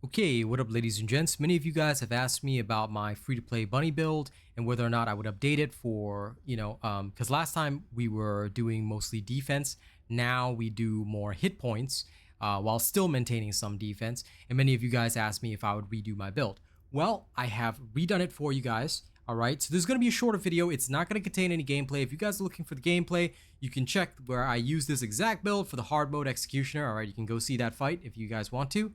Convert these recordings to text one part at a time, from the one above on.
Okay, what up ladies and gents? Many of you guys have asked me about my free-to-play bunny build and whether or not I would update it for, because last time we were doing mostly defense. Now we do more hit points while still maintaining some defense. And many of you guys asked me if I would redo my build. Well, I have redone it for you guys. All right, so this is going to be a shorter video. It's not going to contain any gameplay. If you guys are looking for the gameplay, you can check where I use this exact build for the hard mode executioner. All right, you can go see that fight if you guys want to.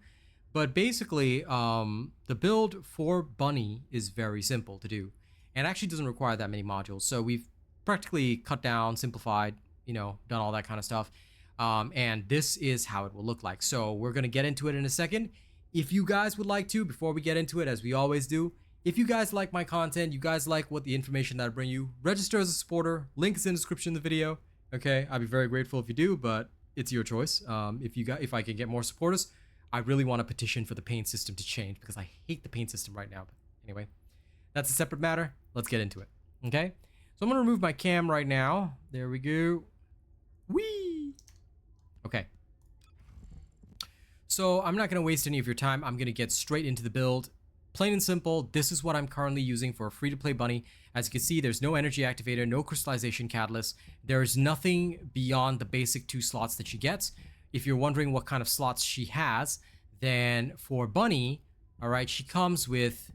But basically, the build for Bunny is very simple to do and actually doesn't require that many modules. So we've practically cut down, simplified, done all that kind of stuff. And this is how it will look like. So we're going to get into it in a second. If you guys would like to, before we get into it, as we always do, if you guys like my content, you guys like what the information that I bring you, register as a supporter. Link is in the description of the video. Okay, I'd be very grateful if you do, but it's your choice. If I can get more supporters, I really want to petition for the paint system to change because I hate the paint system right now. But anyway, that's a separate matter. Let's get into it. Okay, so I'm gonna remove my cam right now. There we go. Whee! Okay. So I'm not gonna waste any of your time. I'm gonna get straight into the build. Plain and simple, this is what I'm currently using for a free-to-play bunny. As you can see, there's no energy activator, no crystallization catalyst. There's nothing beyond the basic 2 slots that she gets. If you're wondering what kind of slots she has, then for Bunny, all right, she comes with,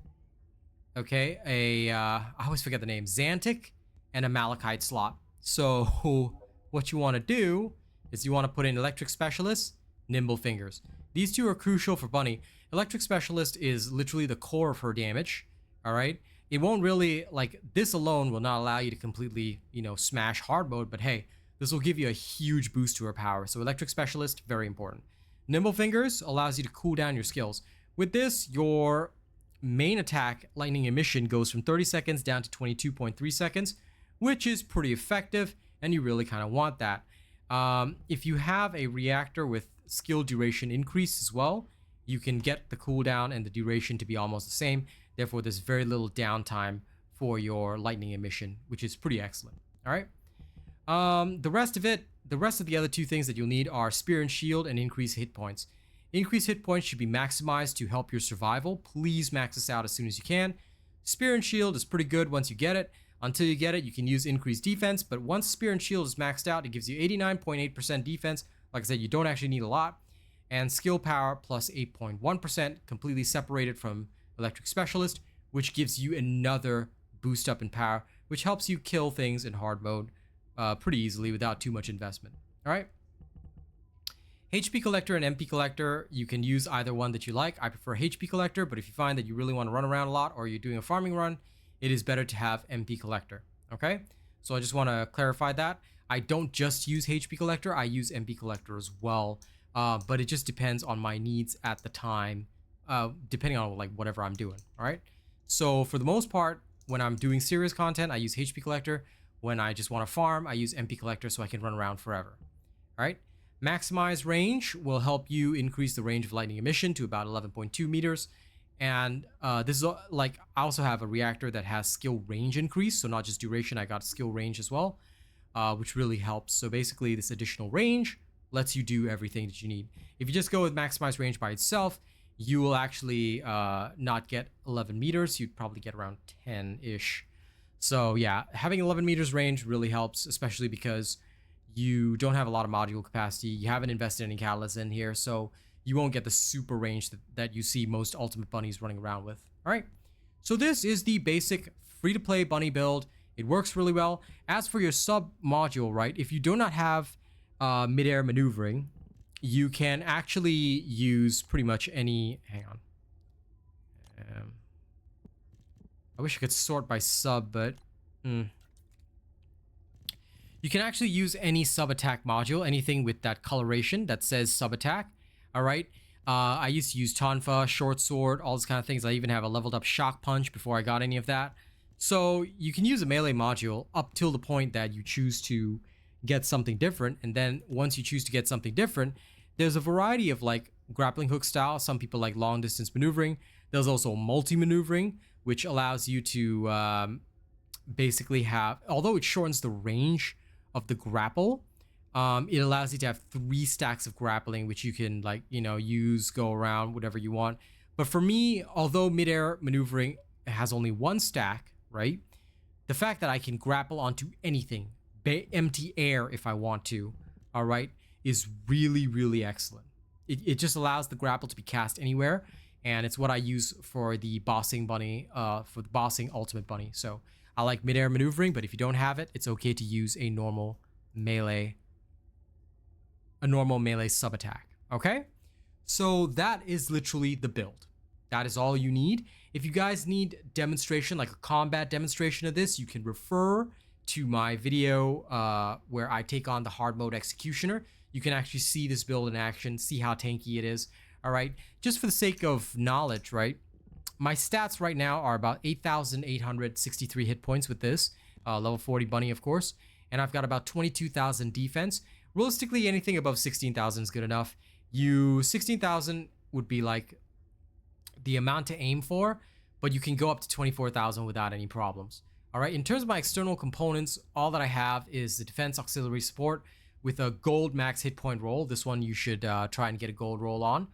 okay, I always forget the name, Xantic and a Malachite slot. So what you want to do is you want to put in Electric Specialist, Nimble Fingers. These 2 are crucial for Bunny. Electric Specialist is literally the core of her damage, all right? It won't really, like, this alone will not allow you to completely, smash hard mode, but hey, this will give you a huge boost to her power. So Electric Specialist, very important. Nimble Fingers allows you to cool down your skills. With this, your main attack, Lightning Emission, goes from 30 seconds down to 22.3 seconds, which is pretty effective, and you really kind of want that. If you have a reactor with skill duration increase as well, you can get the cooldown and the duration to be almost the same. Therefore, there's very little downtime for your Lightning Emission, which is pretty excellent. All right. The rest of the other 2 things that you'll need are Spear and Shield and increased hit points. Increased hit points should be maximized to help your survival. Please max this out as soon as you can. Spear and Shield is pretty good once you get it. Until you get it, you can use increased defense, but once Spear and Shield is maxed out, it gives you 89.8% defense. Like I said, you don't actually need a lot. And skill power plus 8.1%, completely separated from Electric Specialist, which gives you another boost up in power, which helps you kill things in hard mode pretty easily without too much investment. All right. HP Collector and MP Collector, you can use either one that you like. I prefer HP Collector, but if you find that you really want to run around a lot or you're doing a farming run, it is better to have MP Collector. Okay. So I just want to clarify that. I don't just use HP Collector. I use MP Collector as well. But it just depends on my needs at the time, depending on like whatever I'm doing. All right. So for the most part, when I'm doing serious content, I use HP Collector. When I just want to farm, I use MP Collector so I can run around forever. All right. Maximize range will help you increase the range of Lightning Emission to about 11.2 meters. And this is like, I also have a reactor that has skill range increase. So not just duration, I got skill range as well, which really helps. So basically this additional range lets you do everything that you need. If you just go with maximize range by itself, you will actually not get 11 meters. You'd probably get around 10-ish. So yeah, having 11 meters range really helps, especially because you don't have a lot of module capacity. You haven't invested any catalysts in here, so you won't get the super range that you see most ultimate bunnies running around with. All right, so this is the basic free-to-play bunny build. It works really well. As for your sub module, right, if you do not have mid-air maneuvering, you can actually use pretty much any, hang on. I wish I could sort by sub, but you can actually use any sub attack module, anything with that coloration that says sub attack. All right. I used to use Tonfa, short sword, all those kind of things. I even have a leveled up shock punch before I got any of that. So you can use a melee module up till the point that you choose to get something different. And then once you choose to get something different, there's a variety of like grappling hook style. Some people like long distance maneuvering. There's also multi-maneuvering, which allows you to basically have, although it shortens the range of the grapple, it allows you to have 3 stacks of grappling, which you can like, use, go around, whatever you want. But for me, although midair maneuvering has only one stack, right? The fact that I can grapple onto anything, empty air if I want to, all right, is really, really excellent. It just allows the grapple to be cast anywhere, and it's what I use for the bossing bunny, for the bossing ultimate bunny. So I like midair maneuvering, but if you don't have it, it's okay to use a normal melee sub attack. Okay, so that is literally the build. That is all you need. If you guys need demonstration, like a combat demonstration of this, you can refer to my video where I take on the hard mode executioner. You can actually see this build in action, see how tanky it is. All right, just for the sake of knowledge, right? My stats right now are about 8,863 hit points with this, level 40 bunny, of course, and I've got about 22,000 defense. Realistically, anything above 16,000 is good enough. 16,000 would be like the amount to aim for, but you can go up to 24,000 without any problems. All right, in terms of my external components, all that I have is the defense auxiliary support with a gold max hit point roll. This one you should try and get a gold roll on.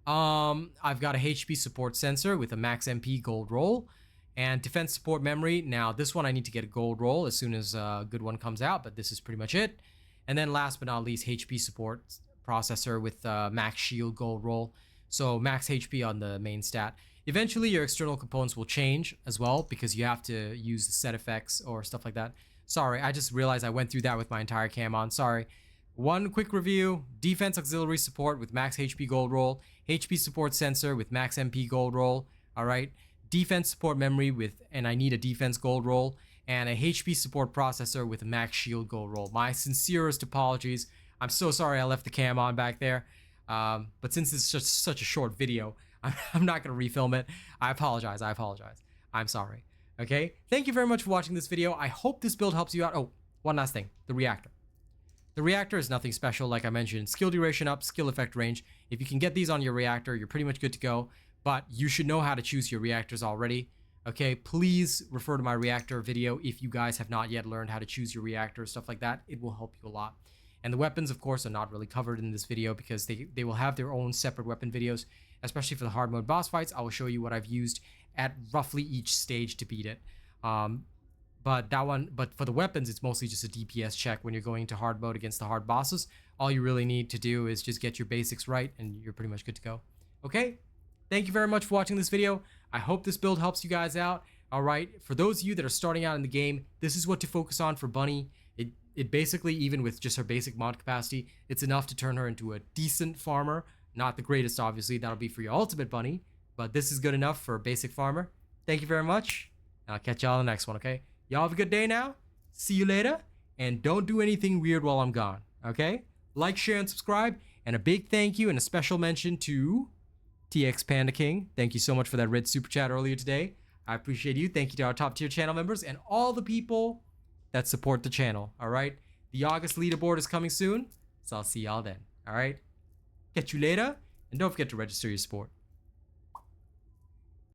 I've got a HP support sensor with a max MP gold roll and defense support memory. Now this one I need to get a gold roll as soon as a good one comes out, but this is pretty much it. And then last but not least, HP support processor with max shield gold roll. So max HP on the main stat. Eventually your external components will change as well because you have to use the set effects or stuff like that. Sorry, I just realized I went through that with my entire cam on. Sorry. One quick review: defense auxiliary support with max HP gold roll, HP support sensor with max MP gold roll, all right, defense support memory with, and I need a defense gold roll, and a HP support processor with a max shield gold roll. My sincerest apologies. I'm so sorry I left the cam on back there, but since it's just such a short video, I'm not going to refilm it. I apologize. I'm sorry. Okay, thank you very much for watching this video. I hope this build helps you out. Oh, one last thing, the reactor. The reactor is nothing special, like I mentioned. Skill duration up, skill effect range. If you can get these on your reactor, you're pretty much good to go. But you should know how to choose your reactors already. Okay, please refer to my reactor video if you guys have not yet learned how to choose your reactor, stuff like that. It will help you a lot. And the weapons, of course, are not really covered in this video because they will have their own separate weapon videos, especially for the hard mode boss fights. I will show you what I've used at roughly each stage to beat it. But for the weapons, it's mostly just a DPS check when you're going to hard mode against the hard bosses. All you really need to do is just get your basics right and you're pretty much good to go. Okay, thank you very much for watching this video. I hope this build helps you guys out. All right, for those of you that are starting out in the game, this is what to focus on for Bunny. It basically, even with just her basic mod capacity, it's enough to turn her into a decent farmer. Not the greatest, obviously. That'll be for your ultimate Bunny, but this is good enough for a basic farmer. Thank you very much. I'll catch y'all in the next one, okay? Y'all have a good day now. See you later. And don't do anything weird while I'm gone, okay? Like, share, and subscribe. And a big thank you and a special mention to TX Panda King. Thank you so much for that red super chat earlier today. I appreciate you. Thank you to our top tier channel members and all the people that support the channel, all right? The August leaderboard is coming soon, so I'll see y'all then, all right? Catch you later. And don't forget to register your support.